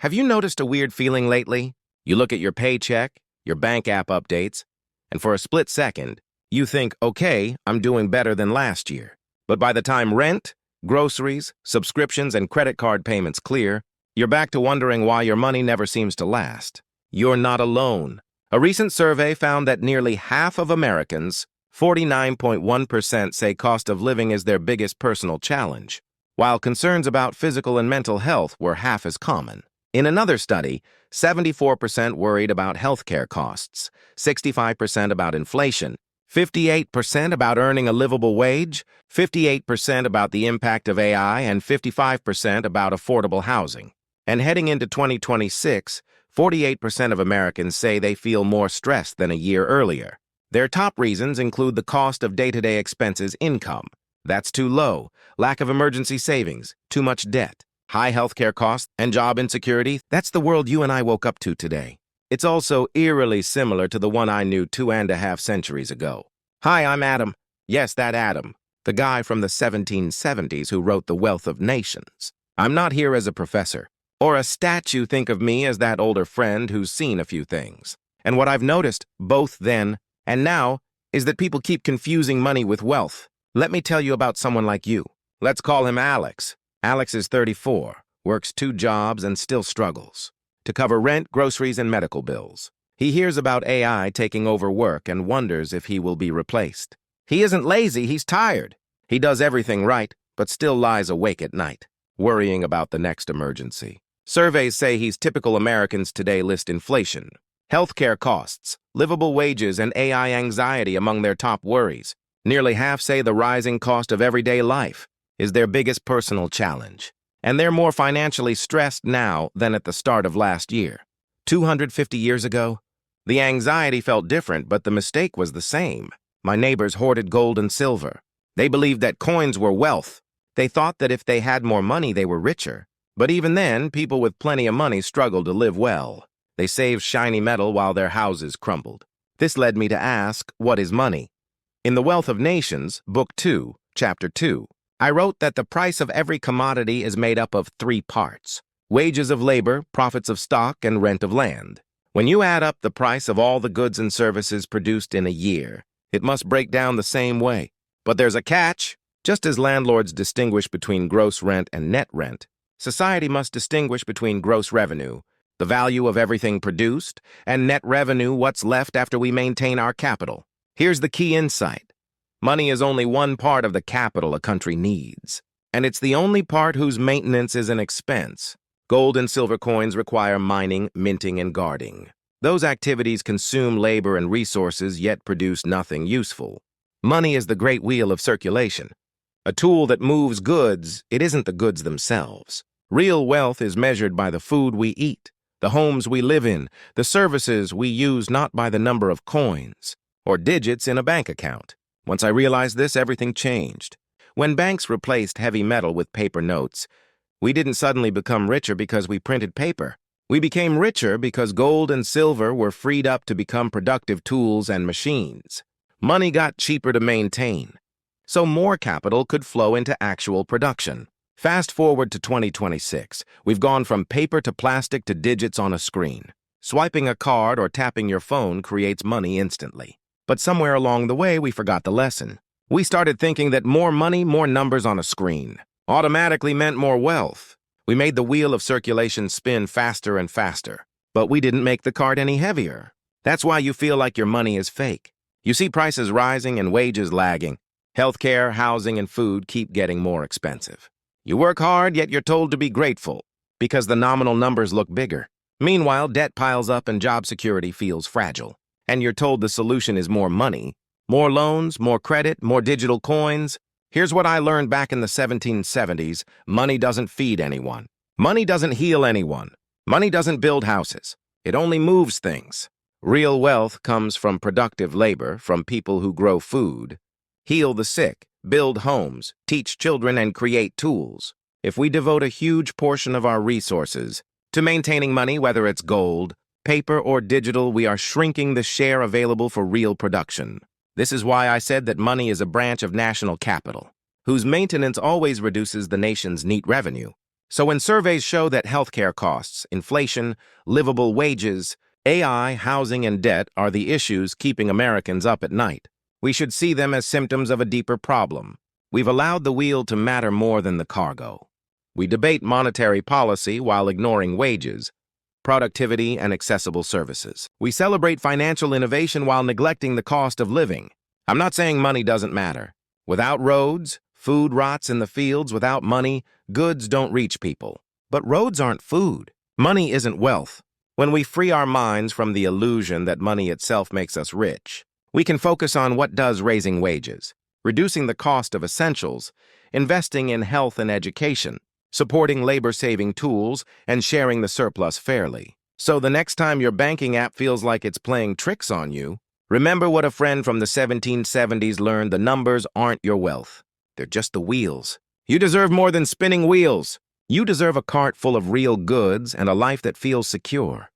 Have you noticed a weird feeling lately? You look at your paycheck, your bank app updates, and for a split second, you think, okay, I'm doing better than last year. But by the time rent, groceries, subscriptions, and credit card payments clear, you're back to wondering why your money never seems to last. You're not alone. A recent survey found that nearly half of Americans, 49.1%, say cost of living is their biggest personal challenge, while concerns about physical and mental health were half as common. In another study, 74% worried about healthcare costs, 65% about inflation, 58% about earning a livable wage, 58% about the impact of AI, and 55% about affordable housing. And heading into 2026, 48% of Americans say they feel more stressed than a year earlier. Their top reasons include the cost of day-to-day expenses income. That's too low, lack of emergency savings, too much debt, high healthcare costs, and job insecurity. That's the world you and I woke up to today. It's also eerily similar to the one I knew 2.5 centuries ago. Hi, I'm Adam. Yes, that Adam, the guy from the 1770s who wrote The Wealth of Nations. I'm not here as a professor or a statue. Think of me as that older friend who's seen a few things. And what I've noticed, both then and now, is that people keep confusing money with wealth. Let me tell you about someone like you. Let's call him Alex. Alex is 34, works 2 jobs, and still struggles to cover rent, groceries, and medical bills. He hears about AI taking over work and wonders if he will be replaced. He isn't lazy, he's tired. He does everything right, but still lies awake at night, worrying about the next emergency. Surveys say he's typical Americans today list inflation, healthcare costs, livable wages, and AI anxiety among their top worries. Nearly half say the rising cost of everyday life is their biggest personal challenge. And they're more financially stressed now than at the start of last year. 250 years ago, the anxiety felt different, but the mistake was the same. My neighbors hoarded gold and silver. They believed that coins were wealth. They thought that if they had more money, they were richer. But even then, people with plenty of money struggled to live well. They saved shiny metal while their houses crumbled. This led me to ask, what is money? In The Wealth of Nations, Book 2, Chapter 2, I wrote that the price of every commodity is made up of 3 parts: wages of labor, profits of stock, and rent of land. When you add up the price of all the goods and services produced in a year, it must break down the same way. But there's a catch. Just as landlords distinguish between gross rent and net rent, society must distinguish between gross revenue, the value of everything produced, and net revenue, what's left after we maintain our capital. Here's the key insight. Money is only one part of the capital a country needs, and it's the only part whose maintenance is an expense. Gold and silver coins require mining, minting, and guarding. Those activities consume labor and resources, yet produce nothing useful. Money is the great wheel of circulation, a tool that moves goods. It isn't the goods themselves. Real wealth is measured by the food we eat, the homes we live in, the services we use, not by the number of coins or digits in a bank account. Once I realized this, everything changed. When banks replaced heavy metal with paper notes, we didn't suddenly become richer because we printed paper. We became richer because gold and silver were freed up to become productive tools and machines. Money got cheaper to maintain, so more capital could flow into actual production. Fast forward to 2026, we've gone from paper to plastic to digits on a screen. Swiping a card or tapping your phone creates money instantly. But somewhere along the way, we forgot the lesson. We started thinking that more money, more numbers on a screen automatically meant more wealth. We made the wheel of circulation spin faster and faster, but we didn't make the cart any heavier. That's why you feel like your money is fake. You see prices rising and wages lagging. Healthcare, housing, and food keep getting more expensive. You work hard, yet you're told to be grateful because the nominal numbers look bigger. Meanwhile, debt piles up and job security feels fragile. And you're told the solution is more money, more loans, more credit, more digital coins. Here's what I learned back in the 1770s. Money doesn't feed anyone. Money doesn't heal anyone. Money doesn't build houses. It only moves things. Real wealth comes from productive labor, from people who grow food, heal the sick, build homes, teach children, and create tools. If we devote a huge portion of our resources to maintaining money, whether it's gold, paper, or digital, we are shrinking the share available for real production. This is why I said that money is a branch of national capital, whose maintenance always reduces the nation's neat revenue. So when surveys show that healthcare costs, inflation, livable wages, AI, housing, and debt are the issues keeping Americans up at night, we should see them as symptoms of a deeper problem. We've allowed the wheel to matter more than the cargo. We debate monetary policy while ignoring wages, productivity, and accessible services. We celebrate financial innovation while neglecting the cost of living. I'm not saying money doesn't matter. Without roads, food rots in the fields. Without money, goods don't reach people. But roads aren't food. Money isn't wealth. When we free our minds from the illusion that money itself makes us rich, we can focus on what does: raising wages, reducing the cost of essentials, investing in health and education, supporting labor-saving tools, and sharing the surplus fairly. So the next time your banking app feels like it's playing tricks on you, remember what a friend from the 1770s learned: the numbers aren't your wealth. They're just the wheels. You deserve more than spinning wheels. You deserve a cart full of real goods and a life that feels secure.